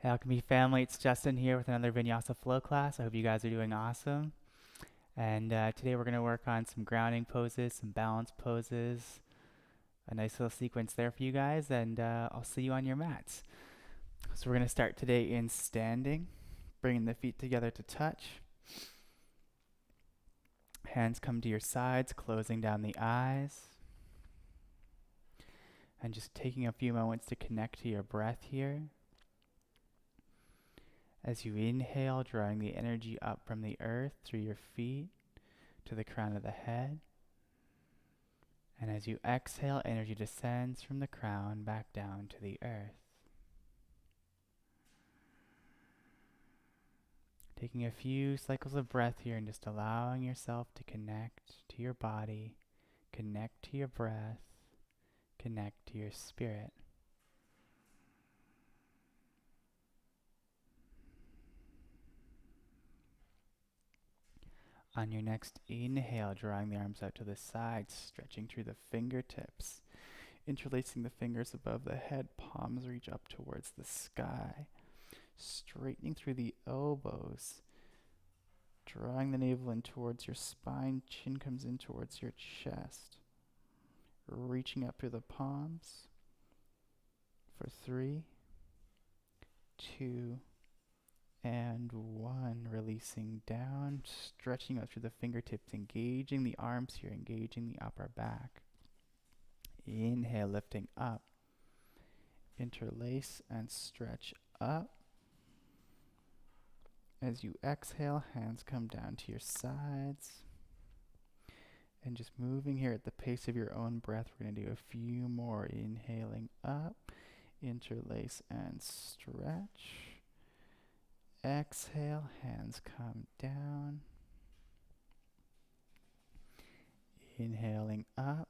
Alchemy family, it's Justin here with another Vinyasa flow class. I hope you guys are doing awesome. And today we're going to work on some grounding poses, some balance poses, a nice little sequence there for you guys, and I'll see you on your mats. So we're going to start today in standing, bringing the feet together to touch. Hands come to your sides, closing down the eyes. And just taking a few moments to connect to your breath here. As you inhale, drawing the energy up from the earth through your feet to the crown of the head. And as you exhale, energy descends from the crown back down to the earth. Taking a few cycles of breath here and just allowing yourself to connect to your body, connect to your breath, connect to your spirit. On your next inhale, drawing the arms out to the side, stretching through the fingertips, interlacing the fingers above the head, palms reach up towards the sky, straightening through the elbows, drawing the navel in towards your spine, chin comes in towards your chest, reaching up through the palms for 3, 2, and 1, releasing down, stretching out through the fingertips, engaging the arms here, engaging the upper back. Inhale, lifting up, interlace and stretch up. As you exhale, hands come down to your sides. And just moving here at the pace of your own breath, we're going to do a few more. Inhaling up, interlace and stretch. Exhale, hands come down. Inhaling up,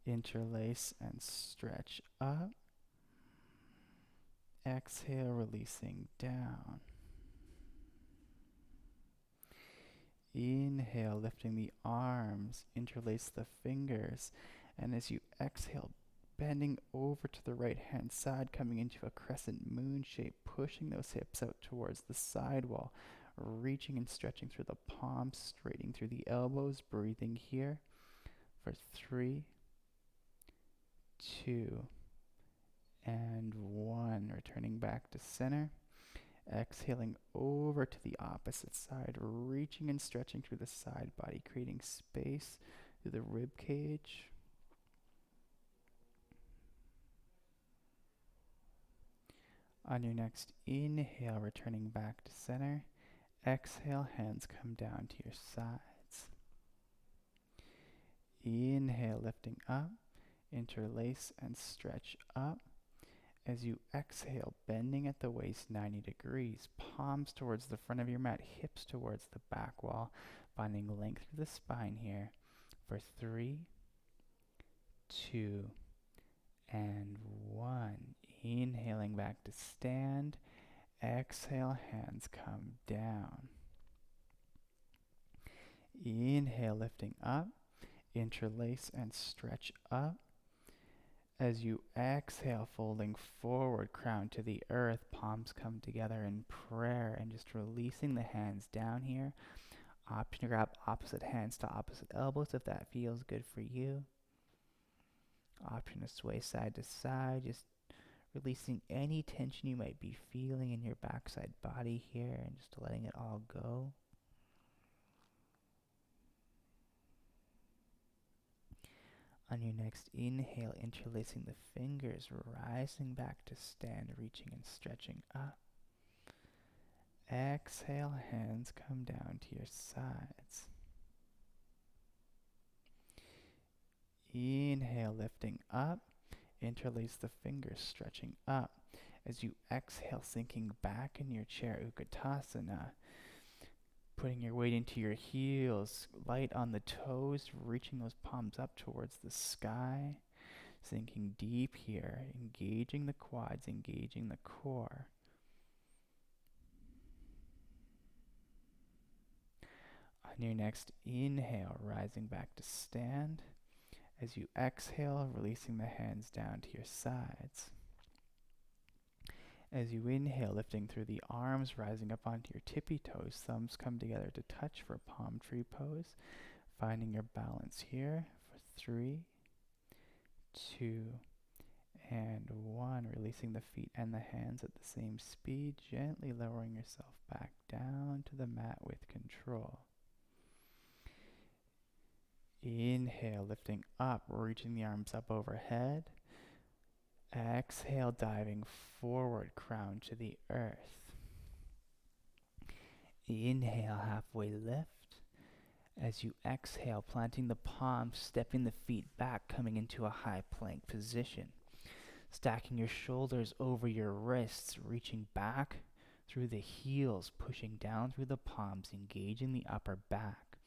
interlace and stretch up. Exhale, releasing down. Inhale, lifting the arms, interlace the fingers, and as you exhale, bending over to the right hand side, coming into a crescent moon shape, pushing those hips out towards the side wall, reaching and stretching through the palms, straightening through the elbows, breathing here for 3, 2, and 1, returning back to center. Exhaling over to the opposite side, reaching and stretching through the side body, creating space through the rib cage. On your next inhale, returning back to center. Exhale, hands come down to your sides. Inhale, lifting up, interlace and stretch up. As you exhale, bending at the waist 90 degrees, palms towards the front of your mat, hips towards the back wall, finding length through the spine here for 3, 2, and 1. Inhaling back to stand. Exhale, hands come down. Inhale, lifting up, interlace and stretch up. As you exhale, folding forward, crown to the earth, palms come together in prayer, and just releasing the hands down here. Option to grab opposite hands to opposite elbows if that feels good for you. Option to sway side to side, just releasing any tension you might be feeling in your backside body here and just letting it all go. On your next inhale, interlacing the fingers, rising back to stand, reaching and stretching up. Exhale, hands come down to your sides. Inhale, lifting up, interlace the fingers, stretching up. As you exhale, sinking back in your chair, Utkatasana. Putting your weight into your heels, light on the toes, reaching those palms up towards the sky, sinking deep here, engaging the quads, engaging the core. On your next inhale, rising back to stand. As you exhale, releasing the hands down to your sides. As you inhale, lifting through the arms, rising up onto your tippy toes, thumbs come together to touch for palm tree pose. Finding your balance here for 3, 2, and 1. Releasing the feet and the hands at the same speed, gently lowering yourself back down to the mat with control. Inhale, lifting up, reaching the arms up overhead. Exhale, diving forward, crown to the earth. Inhale, halfway lift. As you exhale, planting the palms, stepping the feet back, coming into a high plank position. Stacking your shoulders over your wrists, reaching back through the heels, pushing down through the palms, engaging the upper back.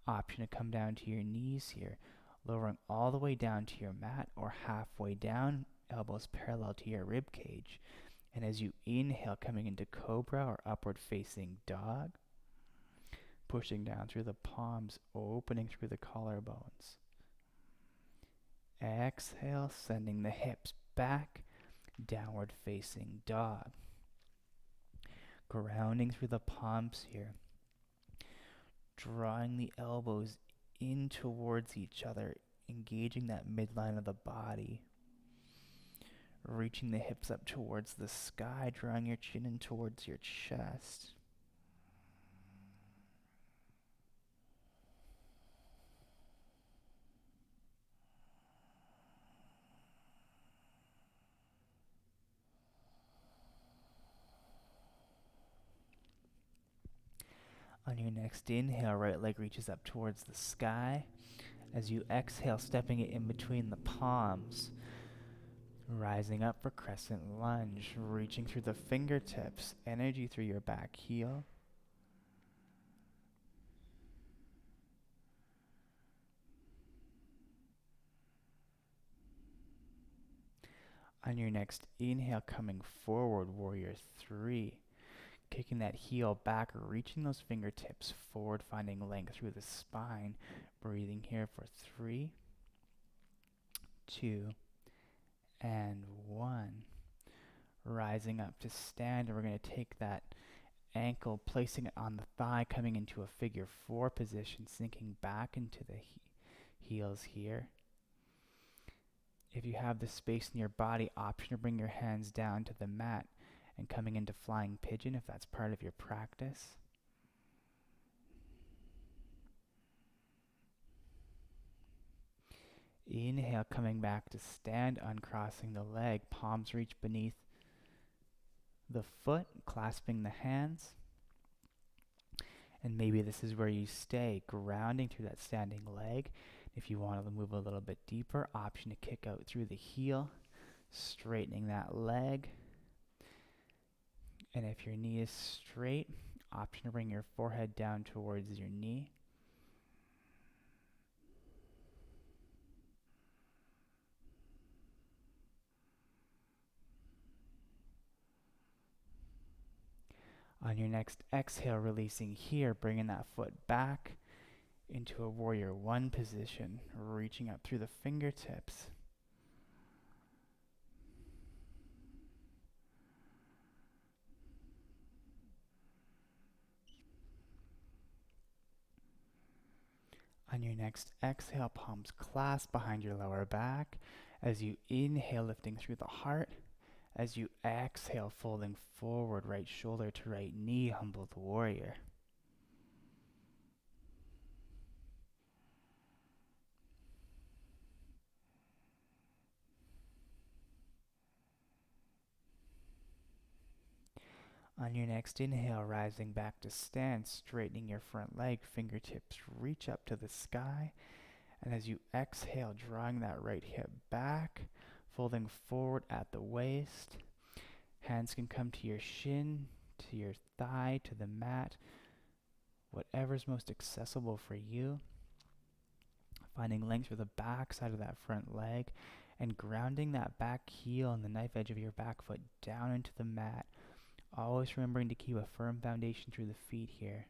Option to come down to your knees here, lowering all the way down to your mat or halfway down, elbows parallel to your rib cage. And as you inhale, coming into cobra or upward facing dog, pushing down through the palms, opening through the collarbones. Exhale, sending the hips back, downward facing dog. Grounding through the palms here. Drawing the elbows in towards each other, engaging that midline of the body. Reaching the hips up towards the sky, drawing your chin in towards your chest. On your next inhale, right leg reaches up towards the sky. As you exhale, stepping it in between the palms. Rising up for crescent lunge, reaching through the fingertips, energy through your back heel. On your next inhale, coming forward, warrior 3. Kicking that heel back, reaching those fingertips forward, finding length through the spine. Breathing here for 3, 2, and 1. Rising up to stand, and we're going to take that ankle, placing it on the thigh, coming into a figure 4 position, sinking back into the heels here. If you have the space in your body, option to bring your hands down to the mat and coming into flying pigeon if that's part of your practice. Inhale, coming back to stand, uncrossing the leg, palms reach beneath the foot, clasping the hands. And maybe this is where you stay, grounding through that standing leg. If you want to move a little bit deeper, option to kick out through the heel, straightening that leg. And if your knee is straight, option to bring your forehead down towards your knee. On your next exhale, releasing here, bringing that foot back into a warrior 1 position, reaching up through the fingertips. On your next exhale, palms clasp behind your lower back. As you inhale, lifting through the heart. As you exhale, folding forward, right shoulder to right knee, humbled warrior. On your next inhale, rising back to stand, straightening your front leg, fingertips reach up to the sky. And as you exhale, drawing that right hip back, folding forward at the waist. Hands can come to your shin, to your thigh, to the mat, whatever's most accessible for you. Finding length through the back side of that front leg and grounding that back heel and the knife edge of your back foot down into the mat. Always remembering to keep a firm foundation through the feet here.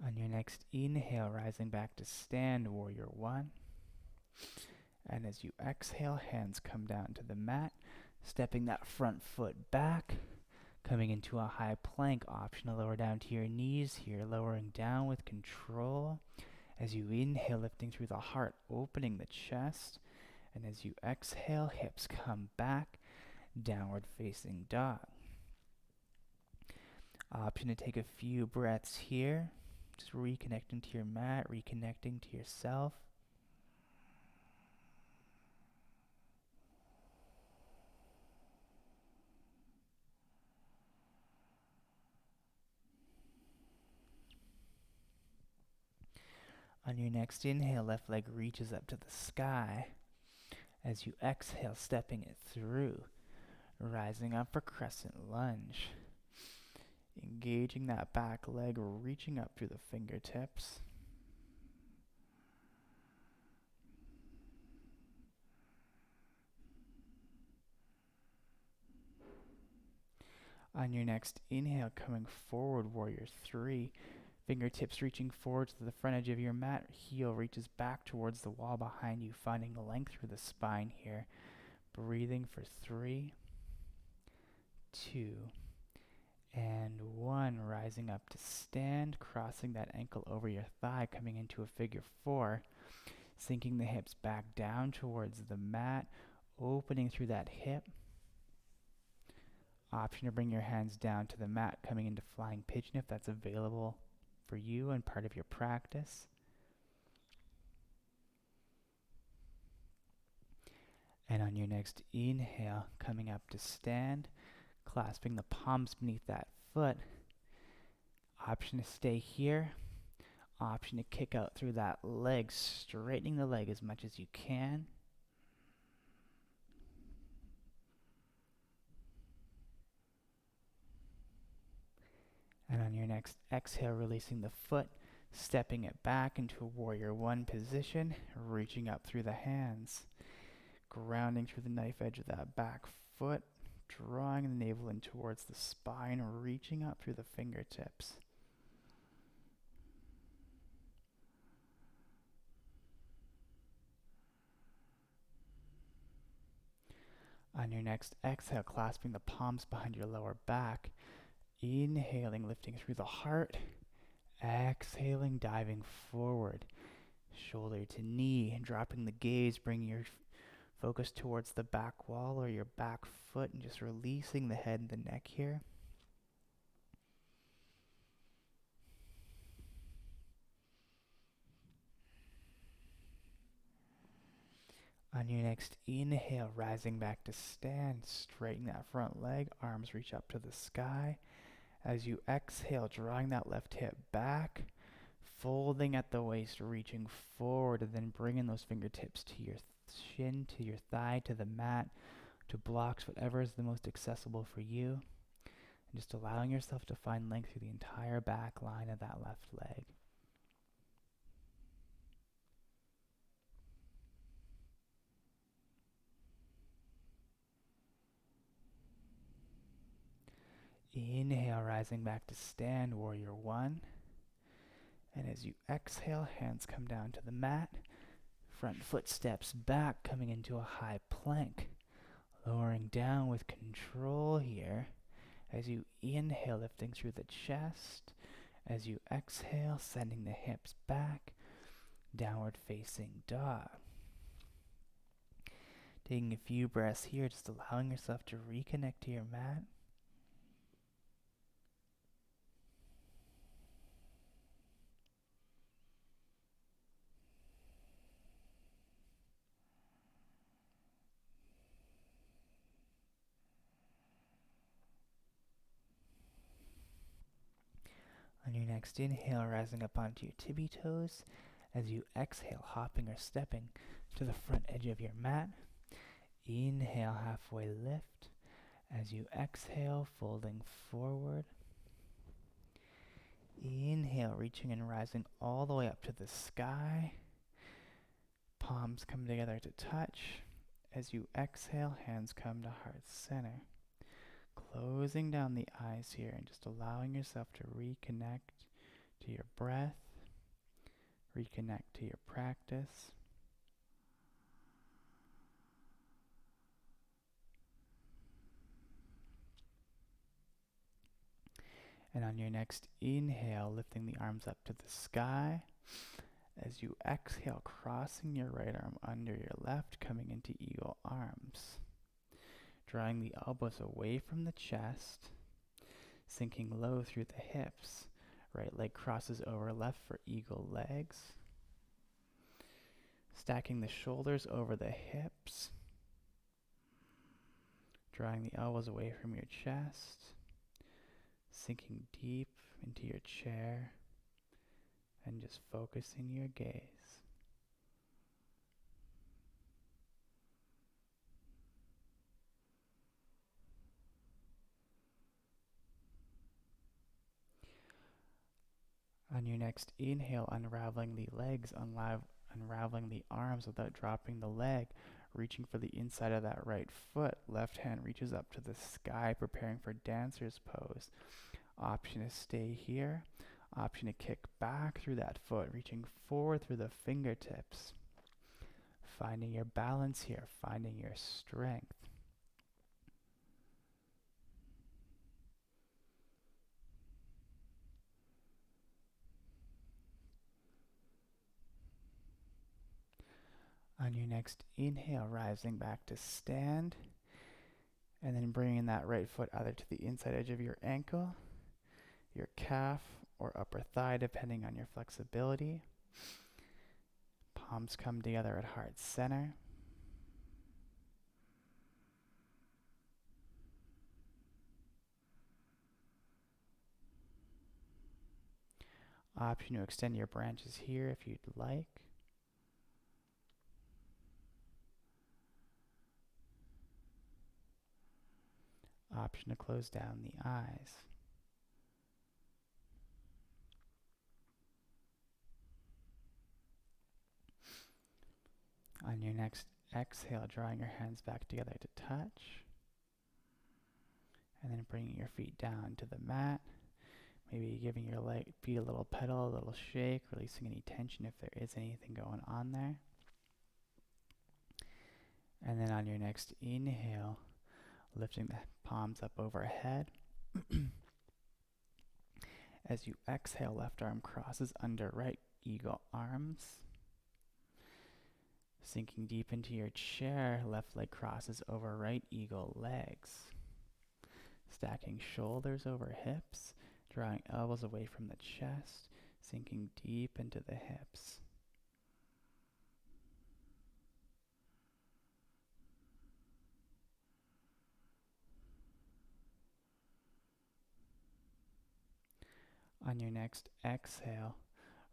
On On your next inhale, rising back to stand, warrior one. And as you exhale, hands come down to the mat, stepping that front foot back, coming into a high plank, option to lower down to your knees here, lowering down with control. As you inhale, lifting through the heart, opening the chest. And as you exhale, hips come back, downward facing dog. Option to take a few breaths here, just reconnecting to your mat, reconnecting to yourself. On your next inhale, left leg reaches up to the sky. As you exhale, stepping it through, rising up for crescent lunge. Engaging that back leg, reaching up through the fingertips. On your next inhale, coming forward, warrior three. Fingertips reaching forward to the front edge of your mat. Heel reaches back towards the wall behind you, finding length through the spine here. Breathing for 3, 2, and 1. Rising up to stand, crossing that ankle over your thigh, coming into a figure 4. Sinking the hips back down towards the mat, opening through that hip. Option to bring your hands down to the mat, coming into flying pigeon if that's available for you and part of your practice. And on your next inhale, coming up to stand, clasping the palms beneath that foot. Option to stay here. Option to kick out through that leg, straightening the leg as much as you can. And on your next exhale, releasing the foot, stepping it back into a warrior one position, reaching up through the hands, grounding through the knife edge of that back foot, drawing the navel in towards the spine, reaching up through the fingertips. On your next exhale, clasping the palms behind your lower back, inhaling, lifting through the heart, exhaling, diving forward, shoulder to knee, dropping the gaze, bringing your focus towards the back wall or your back foot, and just releasing the head and the neck here. On your next inhale, rising back to stand, straighten that front leg, arms reach up to the sky. As you exhale, drawing that left hip back, folding at the waist, reaching forward, and then bringing those fingertips to your shin, to your thigh, to the mat, to blocks, whatever is the most accessible for you. And just allowing yourself to find length through the entire back line of that left leg. Inhale, rising back to stand, warrior one. And as you exhale, hands come down to the mat. Front foot steps back, coming into a high plank. Lowering down with control here. As you inhale, lifting through the chest. As you exhale, sending the hips back. Downward facing dog. Taking a few breaths here, just allowing yourself to reconnect to your mat. On your next inhale, rising up onto your tippy toes. As you exhale, hopping or stepping to the front edge of your mat. Inhale, halfway lift. As you exhale, folding forward. Inhale, reaching and rising all the way up to the sky. Palms come together to touch. As you exhale, hands come to heart center. Closing down the eyes here and just allowing yourself to reconnect to your breath. Reconnect to your practice. And on your next inhale, lifting the arms up to the sky. As you exhale, crossing your right arm under your left, coming into eagle arms. Drawing the elbows away from the chest, sinking low through the hips. Right leg crosses over left for eagle legs. Stacking the shoulders over the hips. Drawing the elbows away from your chest. Sinking deep into your chair. And just focusing your gaze. On your next inhale, unraveling the legs, unraveling the arms without dropping the leg, reaching for the inside of that right foot. Left hand reaches up to the sky, preparing for dancer's pose. Option to stay here. Option to kick back through that foot, reaching forward through the fingertips. Finding your balance here, finding your strength. On your next inhale, rising back to stand, and then bringing that right foot either to the inside edge of your ankle, your calf, or upper thigh, depending on your flexibility. Palms come together at heart center. Option to extend your branches here if you'd like. Option to close down the eyes. On your next exhale, drawing your hands back together to touch. And then bringing your feet down to the mat. Maybe giving your feet a little pedal, a little shake, releasing any tension if there is anything going on there. And then on your next inhale, lifting the palms up overhead. As you exhale, left arm crosses under right eagle arms. Sinking deep into your chair, left leg crosses over right eagle legs. Stacking shoulders over hips, drawing elbows away from the chest, sinking deep into the hips. On your next exhale,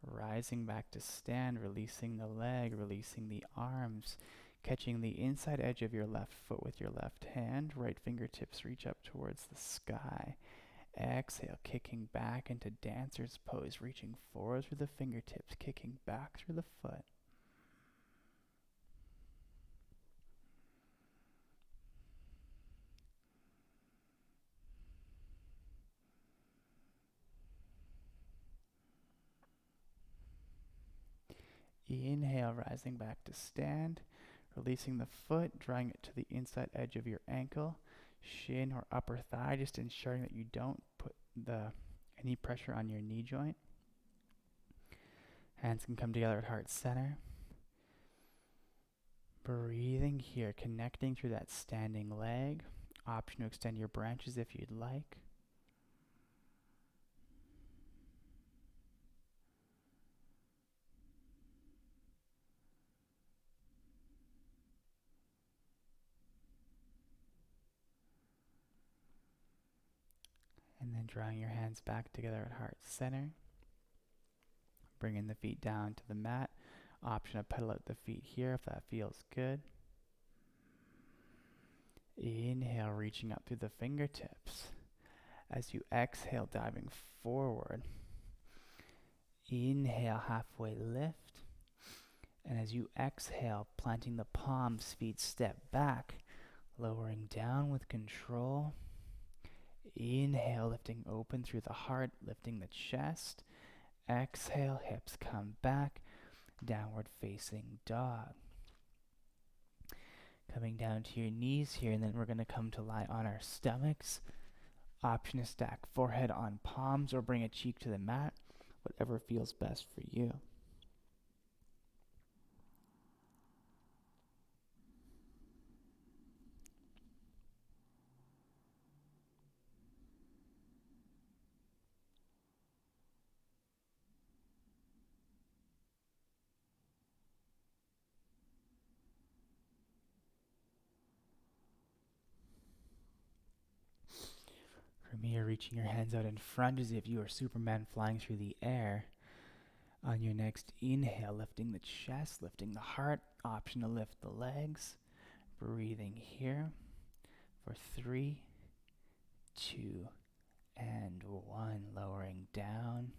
rising back to stand, releasing the leg, releasing the arms, catching the inside edge of your left foot with your left hand, right fingertips reach up towards the sky. Exhale, kicking back into dancer's pose, reaching forward through the fingertips, kicking back through the foot. Inhale, rising back to stand, releasing the foot, drawing it to the inside edge of your ankle, shin or upper thigh, just ensuring that you don't put any pressure on your knee joint. Hands can come together at heart center. Breathing here, connecting through that standing leg. Option to extend your branches if you'd like. And then drawing your hands back together at heart center. Bringing the feet down to the mat. Option to pedal out the feet here if that feels good. Inhale, reaching up through the fingertips. As you exhale, diving forward. Inhale, halfway lift. And as you exhale, planting the palms, feet step back, lowering down with control. Inhale, lifting open through the heart, lifting the chest. exhale, hips come back, downward facing dog. Coming down to your knees here, and then we're going to come to lie on our stomachs. Option to stack forehead on palms or bring a cheek to the mat, whatever feels best for you. From here, reaching your hands out in front as if you are Superman flying through the air. On your next inhale, lifting the chest, lifting the heart. Option to lift the legs. Breathing here for 3, 2, and 1. Lowering down.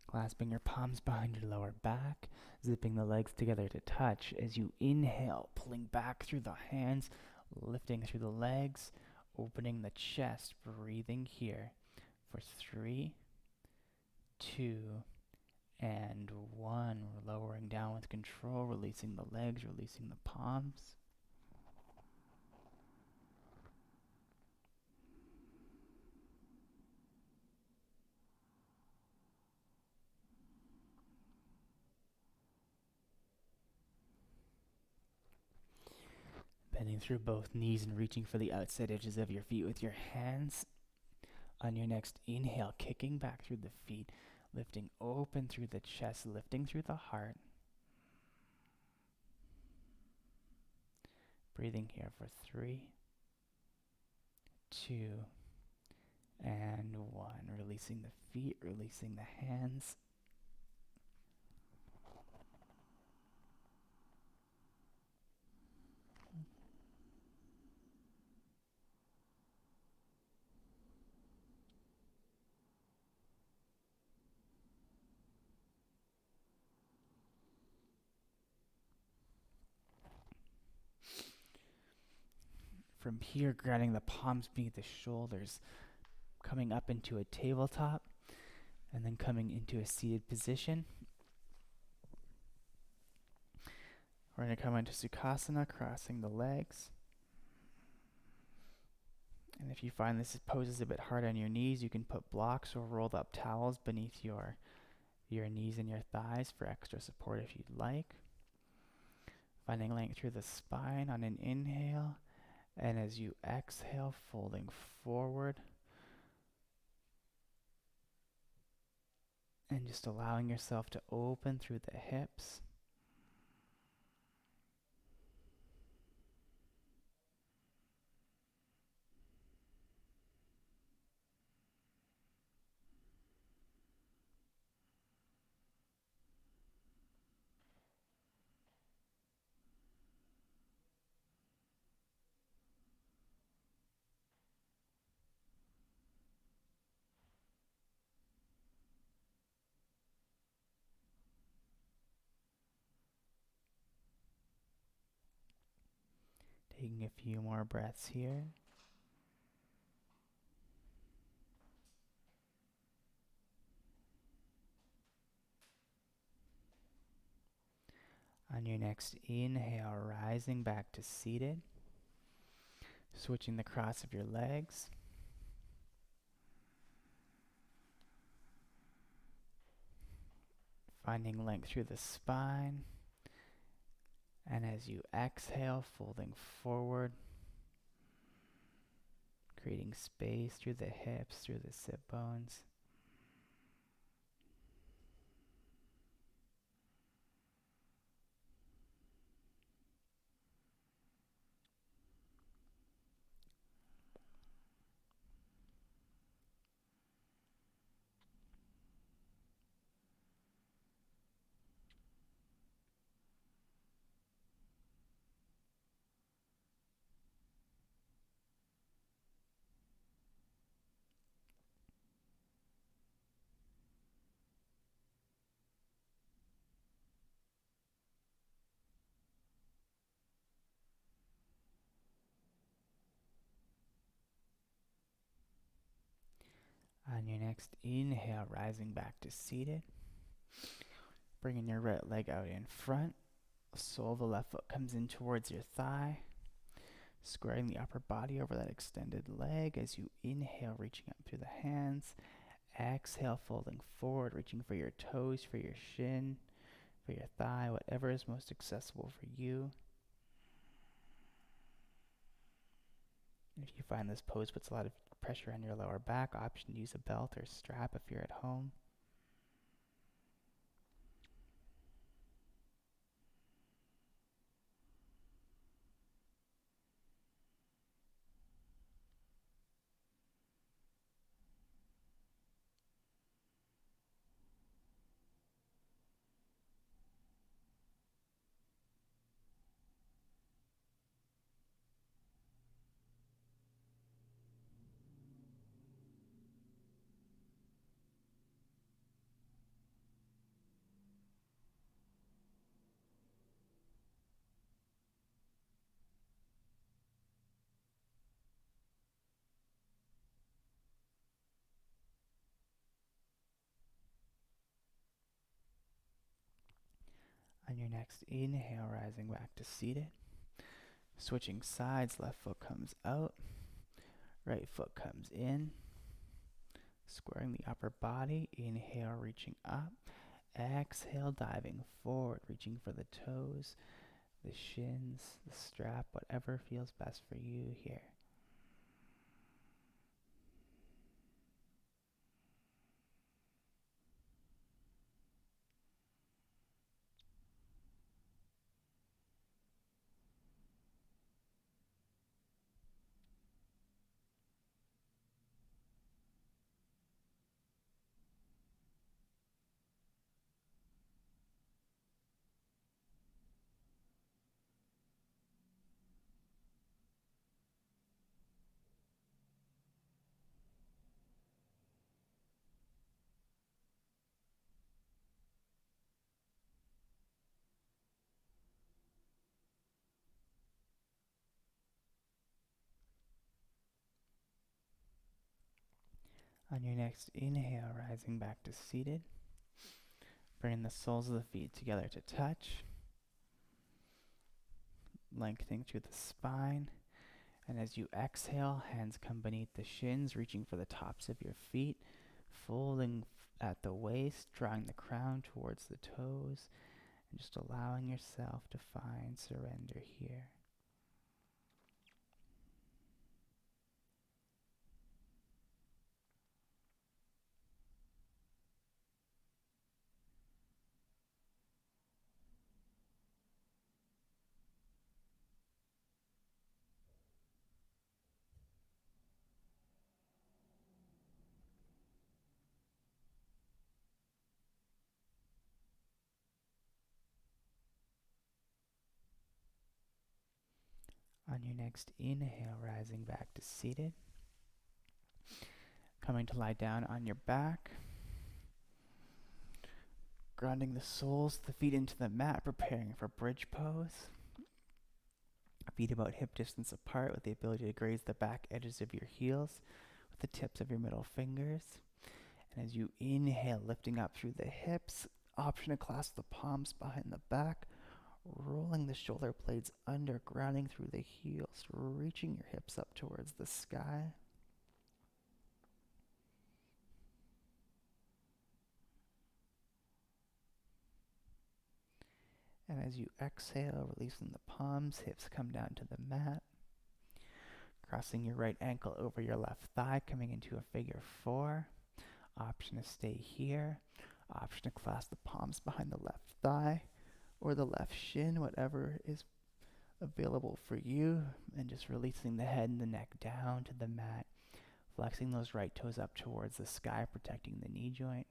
Clasping your palms behind your lower back, zipping the legs together to touch as you inhale, pulling back through the hands, lifting through the legs, opening the chest, breathing here for 3, 2, and 1. We're lowering down with control, releasing the legs, releasing the palms. Bending through both knees and reaching for the outside edges of your feet with your hands. On your next inhale, kicking back through the feet, lifting open through the chest, lifting through the heart. Breathing here for 3, 2, and 1. Releasing the feet, releasing the hands. From here, grounding the palms beneath the shoulders, coming up into a tabletop, and then coming into a seated position. We're going to come into Sukhasana, crossing the legs. And if you find this pose is a bit hard on your knees, you can put blocks or rolled up towels beneath your knees and your thighs for extra support if you'd like. Finding length through the spine on an inhale. And as you exhale, folding forward. And just allowing yourself to open through the hips. Taking a few more breaths here. On your next inhale, rising back to seated. Switching the cross of your legs. Finding length through the spine. And as you exhale, folding forward. Creating space through the hips, through the sit bones. On your next inhale, rising back to seated. Bringing your right leg out in front. The sole of the left foot comes in towards your thigh. Squaring the upper body over that extended leg as you inhale, reaching up through the hands. Exhale, folding forward, reaching for your toes, for your shin, for your thigh, whatever is most accessible for you. If you find this pose puts a lot of pressure on your lower back, option to use a belt or strap if you're at home. On your next inhale, rising back to seated. Switching sides, left foot comes out, right foot comes in. Squaring the upper body, inhale, reaching up. Exhale, diving forward, reaching for the toes, the shins, the strap, whatever feels best for you here. On your next inhale, rising back to seated. Bring the soles of the feet together to touch. Lengthening through the spine. And as you exhale, hands come beneath the shins, reaching for the tops of your feet. Folding at the waist, drawing the crown towards the toes. And just allowing yourself to find surrender here. On your next inhale, rising back to seated. Coming to lie down on your back. Grounding the soles of the feet into the mat, preparing for bridge pose. Feet about hip distance apart with the ability to graze the back edges of your heels with the tips of your middle fingers. And as you inhale, lifting up through the hips, option to clasp the palms behind the back, rolling the shoulder blades under, grounding through the heels, reaching your hips up towards the sky. And as you exhale, releasing the palms, hips come down to the mat. Crossing your right ankle over your left thigh, coming into a figure four. Option to stay here. Option to clasp the palms behind the left thigh or the left shin, whatever is available for you. And just releasing the head and the neck down to the mat. Flexing those right toes up towards the sky, protecting the knee joint.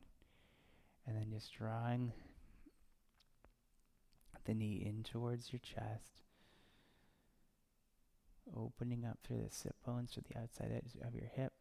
And then just drawing the knee in towards your chest, opening up through the sit bones to the outside edge of your hip.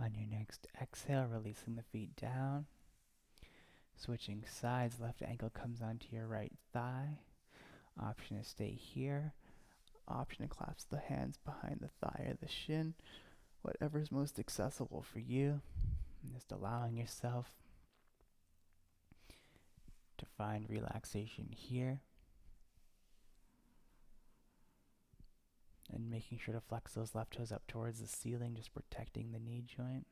On your next exhale, releasing the feet down. Switching sides, left ankle comes onto your right thigh. Option to stay here. Option to clasp the hands behind the thigh or the shin. Whatever's most accessible for you. And just allowing yourself to find relaxation here. And making sure to flex those left toes up towards the ceiling, just protecting the knee joint.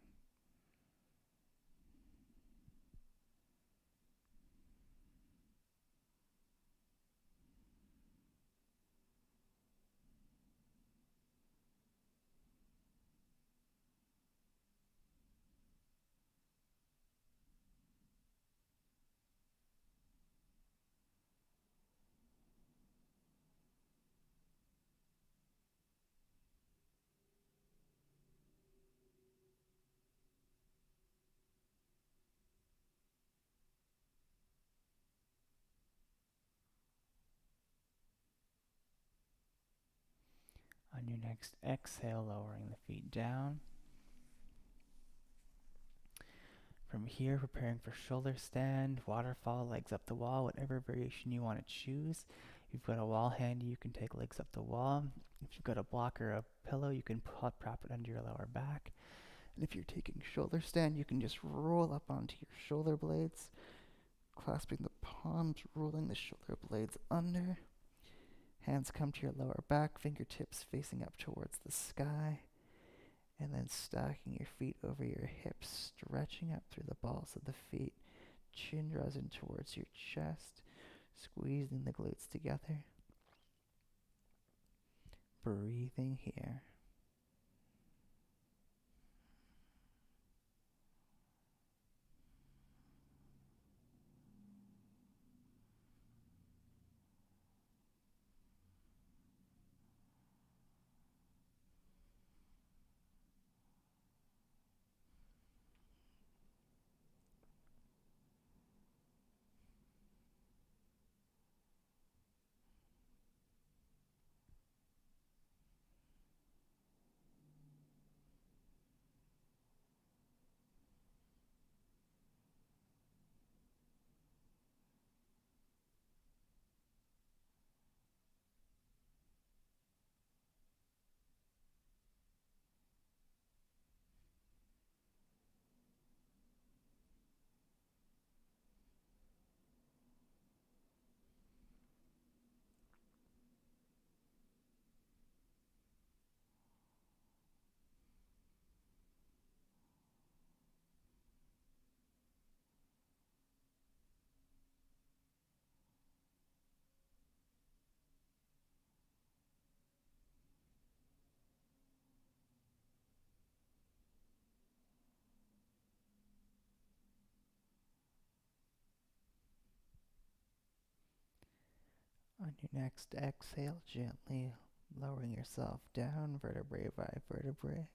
On your next exhale, lowering the feet down. From here, preparing for shoulder stand, waterfall, legs up the wall, whatever variation you want to choose. If you've got a wall handy, you can take legs up the wall. If you've got a block or a pillow, you can prop it under your lower back. And if you're taking shoulder stand, you can just roll up onto your shoulder blades, clasping the palms, rolling the shoulder blades under. Hands come to your lower back, fingertips facing up towards the sky. And then stacking your feet over your hips, stretching up through the balls of the feet. Chin draws in towards your chest, squeezing the glutes together. Breathing here. On your next exhale, gently lowering yourself down, vertebrae by vertebrae.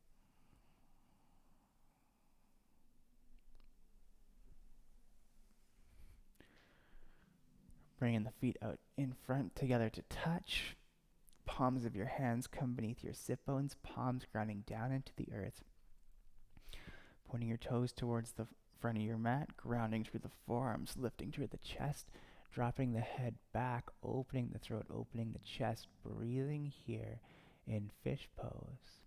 Bringing the feet out in front together to touch. Palms of your hands come beneath your sit bones, palms grounding down into the earth. Pointing your toes towards the front of your mat, grounding through the forearms, lifting through the chest, dropping the head back, opening the throat, opening the chest, breathing here in fish pose.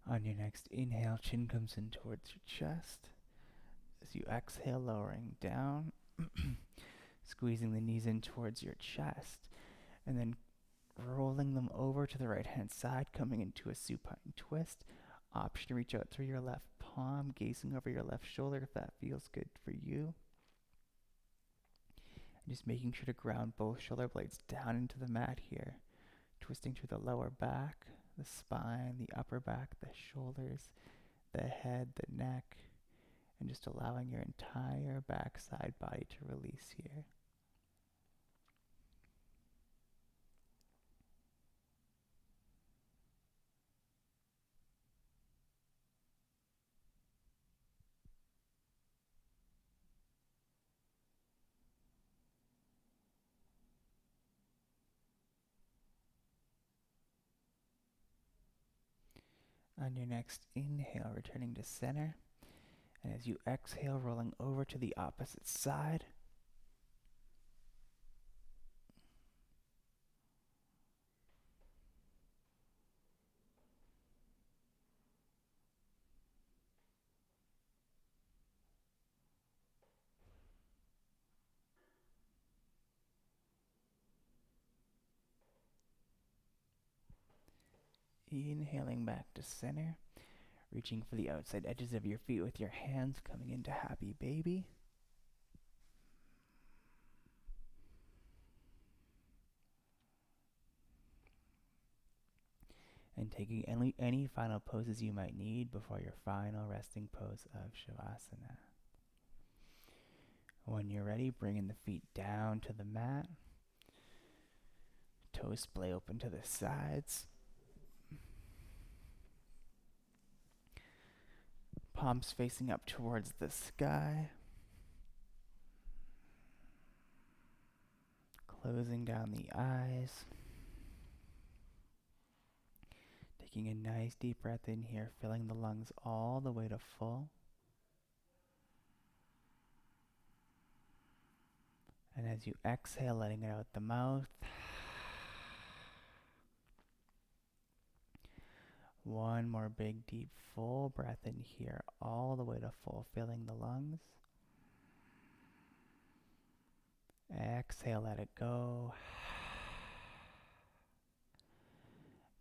On your next inhale, chin comes in towards your chest. As you exhale, lowering down, squeezing the knees in towards your chest, and then rolling them over to the right-hand side, coming into a supine twist. Option to reach out through your left palm, gazing over your left shoulder if that feels good for you. And just making sure to ground both shoulder blades down into the mat here. Twisting through the lower back, the spine, the upper back, the shoulders, the head, the neck, and just allowing your entire backside body to release here. On your next inhale, returning to center. And as you exhale, rolling over to the opposite side. Inhaling back to center. Reaching for the outside edges of your feet with your hands, coming into happy baby. And taking any final poses you might need before your final resting pose of Shavasana. When you're ready, bringing the feet down to the mat. Toes splay open to the sides. Palms facing up towards the sky. Closing down the eyes. Taking a nice deep breath in here, filling the lungs all the way to full. And as you exhale, letting it out the mouth. One more big, deep, full breath in here, all the way to full, filling the lungs. Exhale, let it go.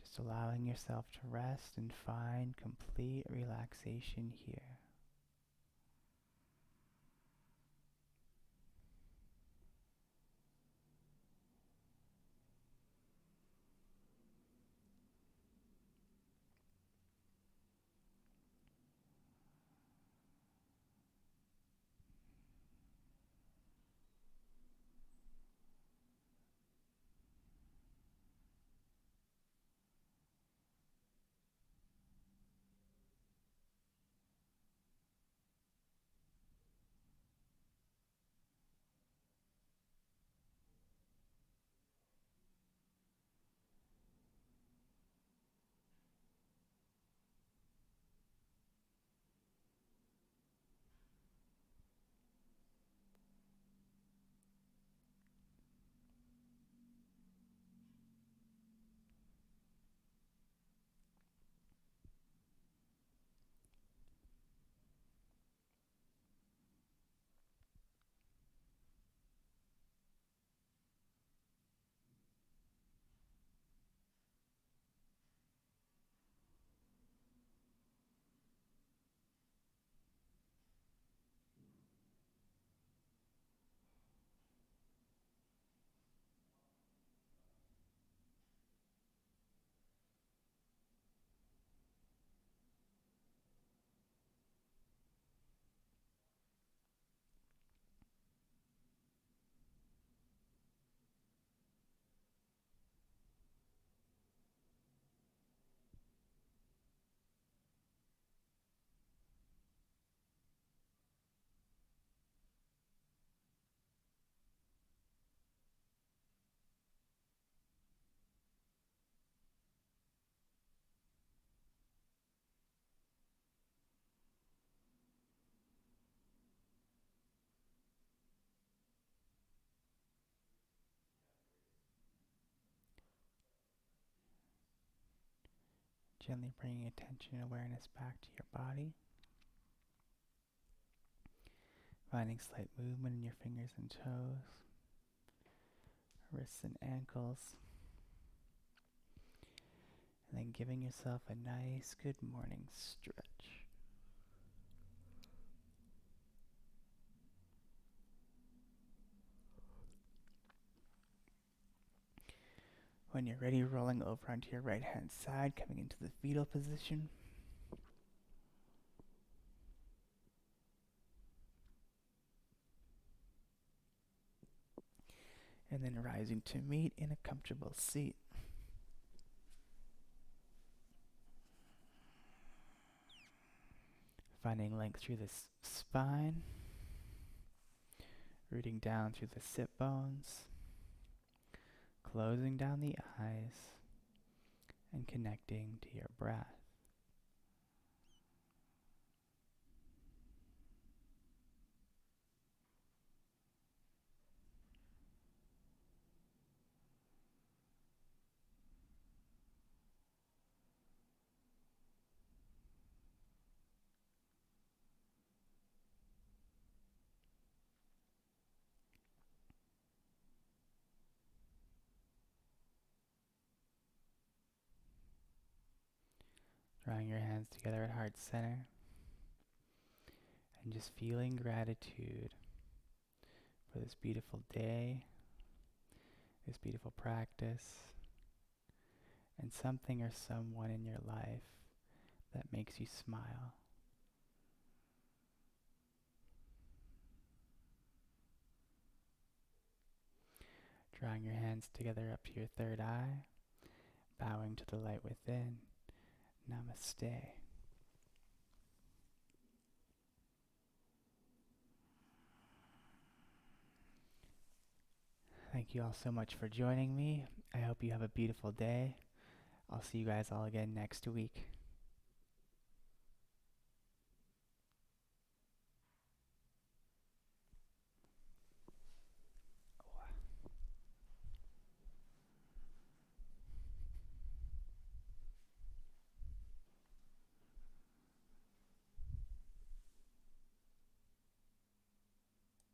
Just allowing yourself to rest and find complete relaxation here. Gently bringing attention and awareness back to your body. Finding slight movement in your fingers and toes, wrists and ankles. And then giving yourself a nice good morning stretch. When you're ready, rolling over onto your right hand side, coming into the fetal position. And then rising to meet in a comfortable seat. Finding length through the spine, rooting down through the sit bones, closing down the eyes, and connecting to your breath. Drawing your hands together at heart center, and just feeling gratitude for this beautiful day, this beautiful practice, and something or someone in your life that makes you smile. Drawing your hands together up to your third eye, bowing to the light within. Namaste. Thank you all so much for joining me. I hope you have a beautiful day. I'll see you guys all again next week.